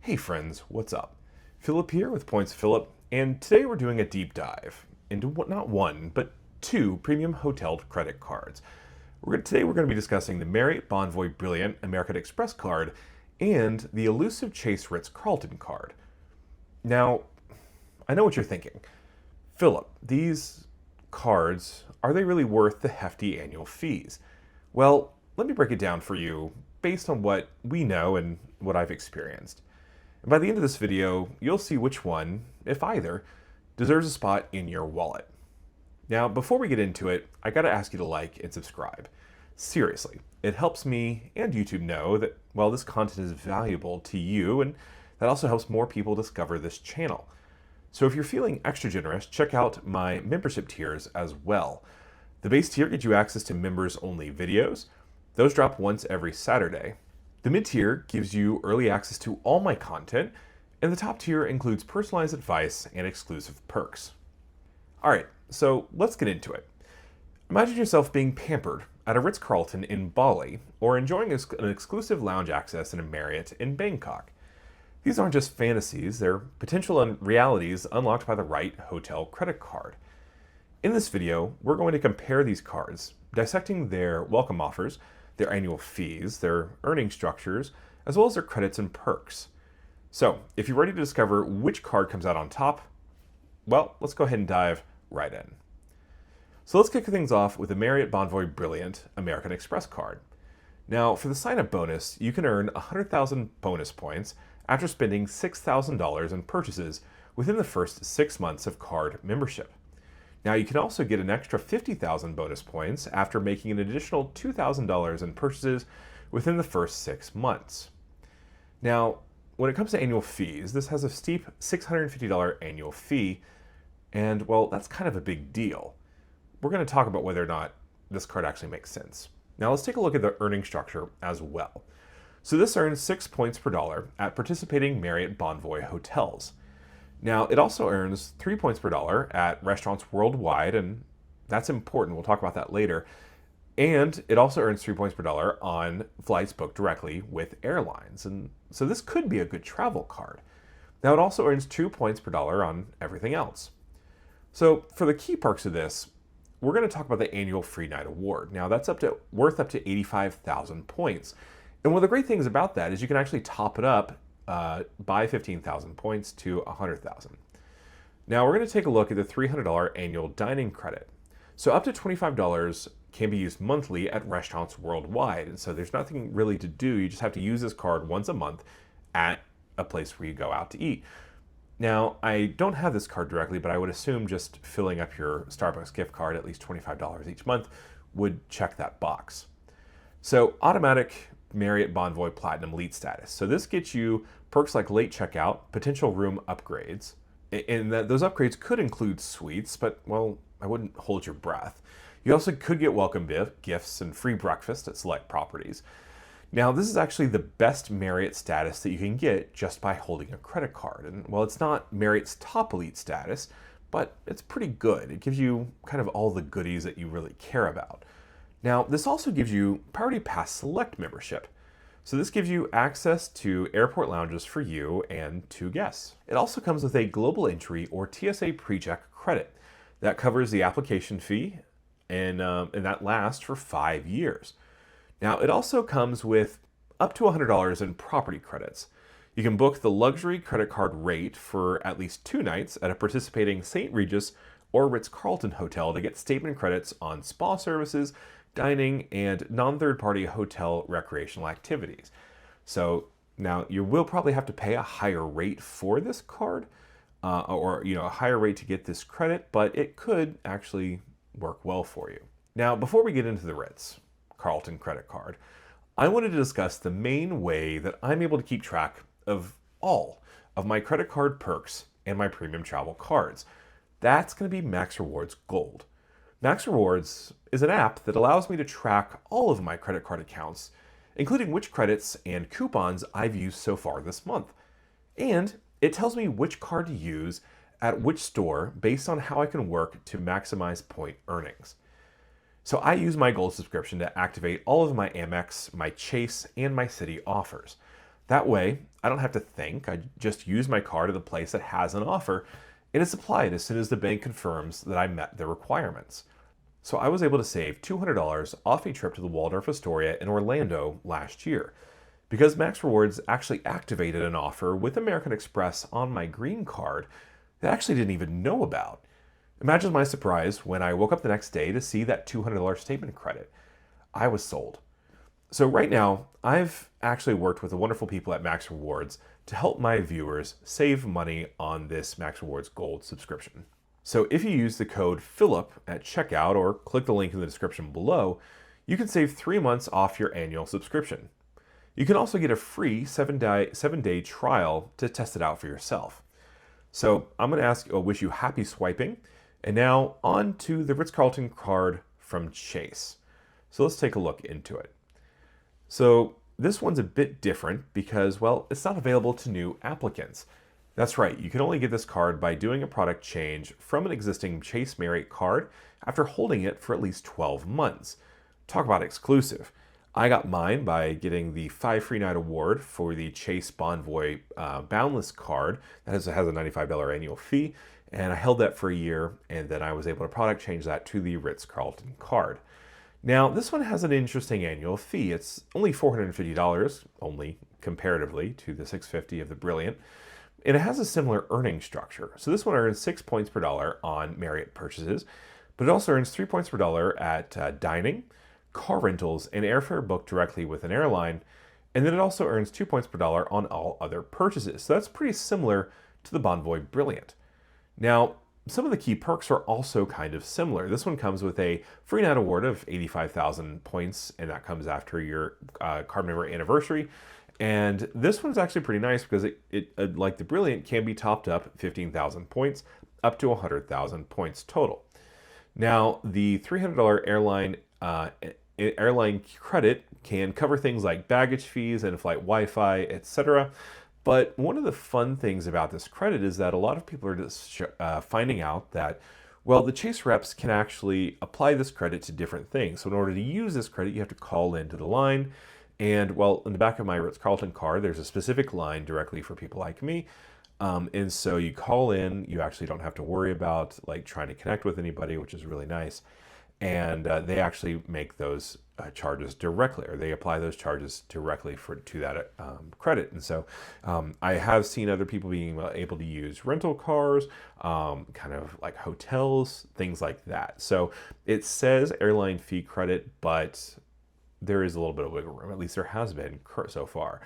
Hey friends, what's up? Phillip here with Points Phillip, and today we're doing a deep dive into not one, but two premium hotel credit cards. Today we're going to be discussing the Marriott Bonvoy Brilliant American Express Card and the elusive Chase Ritz-Carlton Card. Now, I know what you're thinking. Phillip, these cards, are they really worth the hefty annual fees? Well, let me break it down for you based on what we know and what I've experienced. And by the end of this video, you'll see which one, if either, deserves a spot in your wallet. Now, before we get into it, I gotta ask you to like and subscribe. Seriously, it helps me and YouTube know that, well, this content is valuable to you, and that also helps more people discover this channel. So if you're feeling extra generous, check out my membership tiers as well. The base tier gets you access to members-only videos. Those drop once every Saturday. The mid-tier gives you early access to all my content, and the top tier includes personalized advice and exclusive perks. Alright, so let's get into it. Imagine yourself being pampered at a Ritz-Carlton in Bali, or enjoying an exclusive lounge access in a Marriott in Bangkok. These aren't just fantasies, they're potential realities unlocked by the right hotel credit card. In this video, we're going to compare these cards, dissecting their welcome offers, their annual fees, their earning structures, as well as their credits and perks. So, if you're ready to discover which card comes out on top, well, let's go ahead and dive right in. So let's kick things off with the Marriott Bonvoy Brilliant American Express Card. Now, for the sign-up bonus, you can earn 100,000 bonus points after spending $6,000 in purchases within the first 6 months of card membership. Now, you can also get an extra 50,000 bonus points after making an additional $2,000 in purchases within the first 6 months. Now, when it comes to annual fees, this has a steep $650 annual fee, and, well, that's kind of a big deal. We're going to talk about whether or not this card actually makes sense. Now, let's take a look at the earning structure as well. So this earns 6 points per dollar at participating Marriott Bonvoy hotels. Now, it also earns 3 points per dollar at restaurants worldwide, and that's important. We'll talk about that later. And it also earns 3 points per dollar on flights booked directly with airlines. And so this could be a good travel card. Now, it also earns 2 points per dollar on everything else. So for the key perks of this, we're going to talk about the annual free night award. Now, that's worth up to 85,000 points. And one of the great things about that is you can actually top it up by 15,000 points to 100,000. Now we're going to take a look at the $300 annual dining credit. So up to $25 can be used monthly at restaurants worldwide. And so there's nothing really to do. You just have to use this card once a month at a place where you go out to eat. Now, I don't have this card directly, but I would assume just filling up your Starbucks gift card, at least $25 each month, would check that box. So automatic Marriott Bonvoy Platinum Elite status. So this gets you perks like late checkout, potential room upgrades, and those upgrades could include suites, but, well, I wouldn't hold your breath. You also could get welcome gifts and free breakfast at select properties. Now, this is actually the best Marriott status that you can get just by holding a credit card. And, well, it's not Marriott's top elite status, but it's pretty good. It gives you kind of all the goodies that you really care about. Now, this also gives you Priority Pass Select membership. So this gives you access to airport lounges for you and 2 guests. It also comes with a global entry or TSA PreCheck credit that covers the application fee, and that lasts for 5 years. Now, it also comes with up to $100 in property credits. You can book the luxury credit card rate for at least 2 nights at a participating St. Regis or Ritz-Carlton hotel to get statement credits on spa services, dining, and non-third-party hotel recreational activities. So now you will probably have to pay a higher rate for this card, or a higher rate to get this credit, but it could actually work well for you. Now, before we get into the Ritz-Carlton credit card, I wanted to discuss the main way that I'm able to keep track of all of my credit card perks and my premium travel cards. That's going to be Max Rewards Gold. Max Rewards is an app that allows me to track all of my credit card accounts, including which credits and coupons I've used so far this month. And it tells me which card to use at which store based on how I can work to maximize point earnings. So I use my Gold subscription to activate all of my Amex, my Chase, and my Citi offers. That way, I don't have to think. I just use my card at the place that has an offer, and it's applied as soon as the bank confirms that I met the requirements. So I was able to save $200 off a trip to the Waldorf Astoria in Orlando last year, because Max Rewards actually activated an offer with American Express on my green card that I actually didn't even know about. Imagine my surprise when I woke up the next day to see that $200 statement credit. I was sold. So right now, I've actually worked with the wonderful people at Max Rewards to help my viewers save money on this Max Rewards Gold subscription. So if you use the code Phillip at checkout or click the link in the description below, you can save 3 months off your annual subscription. You can also get a free 7-day trial to test it out for yourself. So I'm going to wish you happy swiping. And now on to the Ritz-Carlton card from Chase. So let's take a look into it. So this one's a bit different because, well, it's not available to new applicants. That's right, you can only get this card by doing a product change from an existing Chase Marriott card after holding it for at least 12 months. Talk about exclusive. I got mine by getting the 5 free night award for the Chase Bonvoy Boundless card. That has a $95 annual fee, and I held that for a year, and then I was able to product change that to the Ritz-Carlton card. Now, this one has an interesting annual fee. It's only $450, only comparatively to the $650 of the Brilliant, and it has a similar earning structure. So this one earns 6 points per dollar on Marriott purchases, but it also earns 3 points per dollar at dining, car rentals, and airfare booked directly with an airline, and then it also earns 2 points per dollar on all other purchases. So that's pretty similar to the Bonvoy Brilliant. Now, some of the key perks are also kind of similar. This one comes with a free night award of 85,000 points, and that comes after your card member anniversary. And this one's actually pretty nice because it like the Brilliant, can be topped up 15,000 points up to 100,000 points total. Now, the $300 airline credit can cover things like baggage fees, in-flight Wi-Fi, etc. But one of the fun things about this credit is that a lot of people are just finding out that, well, the Chase reps can actually apply this credit to different things. So in order to use this credit, you have to call into the line. And, well, in the back of my Ritz-Carlton card, there's a specific line directly for people like me. And so you call in, you actually don't have to worry about like trying to connect with anybody, which is really nice. And they actually make those charges directly, or they apply those charges directly to that credit. And so I have seen other people being able to use rental cars, kind of like hotels, things like that. So it says airline fee credit, but there is a little bit of wiggle room. At least there has been so far.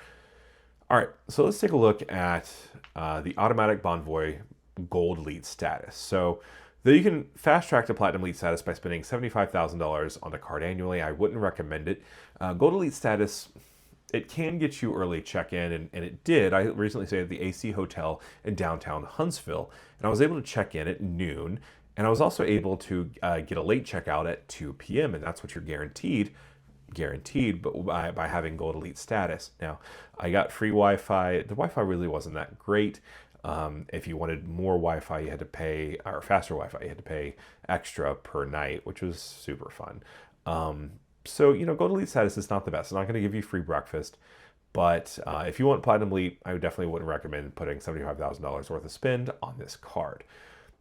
All right, so let's take a look at the automatic Bonvoy Gold Elite status. So though you can fast track to Platinum Elite status by spending $75,000 on the card annually, I wouldn't recommend it. Gold Elite status, it can get you early check-in, and it did. I recently stayed at the AC Hotel in downtown Huntsville, and I was able to check in at noon, and I was also able to get a late checkout at 2 p.m., and that's what you're guaranteed but by having Gold Elite status. Now, I got free Wi-Fi. The Wi-Fi really wasn't that great. If you wanted more Wi-Fi, you had to pay, or faster Wi-Fi, you had to pay extra per night, which was super fun. So, Gold Elite status is not the best. It's not going to give you free breakfast, but if you want Platinum Elite, I definitely wouldn't recommend putting $75,000 worth of spend on this card.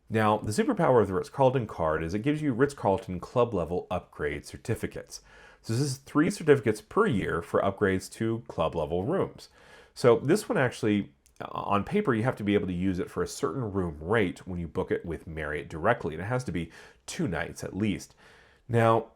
Now, the superpower of the Ritz-Carlton card is it gives you Ritz-Carlton club level upgrade certificates. So this is 3 certificates per year for upgrades to club level rooms. So this one actually, on paper, you have to be able to use it for a certain room rate when you book it with Marriott directly, and it has to be 2 nights at least. Now,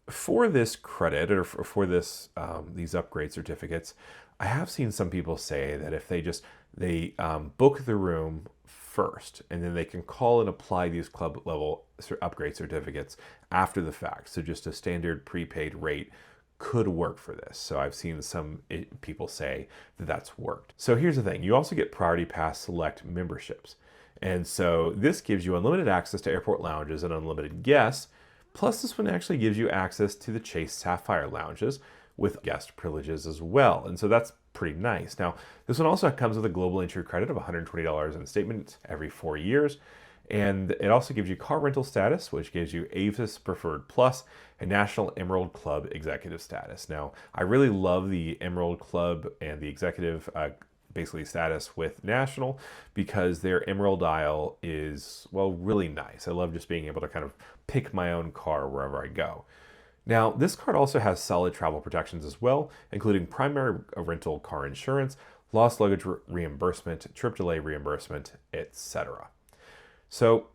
for this credit, or for this these upgrade certificates, I have seen some people say that if they book the room first, and then they can call and apply these club level upgrade certificates after the fact. So just a standard prepaid rate could work for this. So I've seen some people say that that's worked. So here's the thing. You also get Priority Pass Select memberships. And so this gives you unlimited access to airport lounges and unlimited guests. Plus this one actually gives you access to the Chase Sapphire lounges with guest privileges as well. And so that's pretty nice. Now, this one also comes with a global entry credit of $120 in statements every 4 years. And it also gives you car rental status, which gives you Avis Preferred Plus and National Emerald Club Executive status. Now, I really love the Emerald Club and the Executive basically status with National because their Emerald Isle is, well, really nice. I love just being able to kind of pick my own car wherever I go. Now, this card also has solid travel protections as well, including primary rental car insurance, lost luggage reimbursement, trip delay reimbursement, etc. So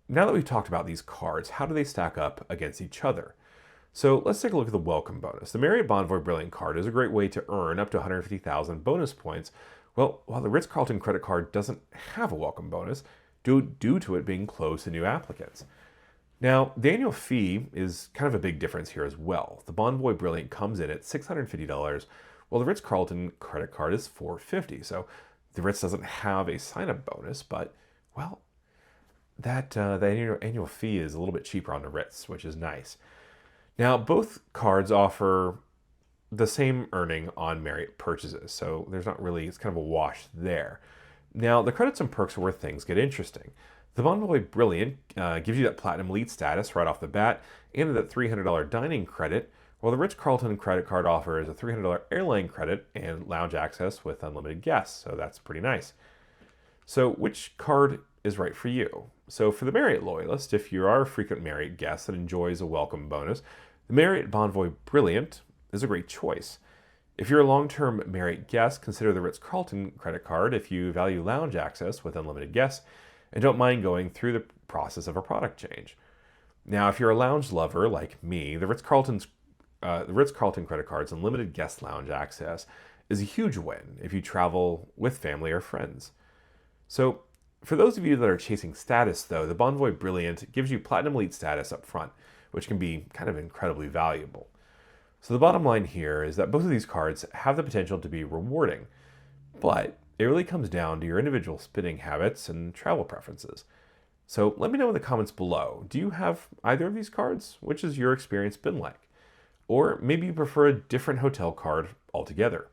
now that we've talked about these cards, how do they stack up against each other? So let's take a look at the welcome bonus. The Marriott Bonvoy Brilliant card is a great way to earn up to 150,000 bonus points. Well, while the Ritz-Carlton Credit Card doesn't have a welcome bonus due to it being closed to new applicants. Now, the annual fee is kind of a big difference here as well. The Bonvoy Brilliant comes in at $650, while the Ritz-Carlton Credit Card is $450. So the Ritz doesn't have a sign-up bonus, but, well, the annual fee is a little bit cheaper on the Ritz, which is nice. Now, both cards offer the same earning on Marriott purchases, so it's kind of a wash there. Now, the credits and perks are where things get interesting. The Bonvoy Brilliant gives you that Platinum Elite status right off the bat and that $300 dining credit, while the Ritz-Carlton credit card offers a $300 airline credit and lounge access with unlimited guests, so that's pretty nice. So which card is right for you? So for the Marriott loyalist, if you are a frequent Marriott guest that enjoys a welcome bonus, the Marriott Bonvoy Brilliant is a great choice. If you're a long-term Marriott guest, consider the Ritz-Carlton credit card if you value lounge access with unlimited guests and don't mind going through the process of a product change. Now, if you're a lounge lover like me, the Ritz-Carlton credit card's unlimited guest lounge access is a huge win if you travel with family or friends. So, for those of you that are chasing status, though, the Bonvoy Brilliant gives you Platinum Elite status up front, which can be kind of incredibly valuable. So the bottom line here is that both of these cards have the potential to be rewarding, but it really comes down to your individual spending habits and travel preferences. So let me know in the comments below, do you have either of these cards? Which has your experience been like? Or maybe you prefer a different hotel card altogether.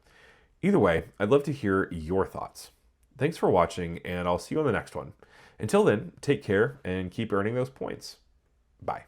Either way, I'd love to hear your thoughts. Thanks for watching, and I'll see you on the next one. Until then, take care and keep earning those points. Bye.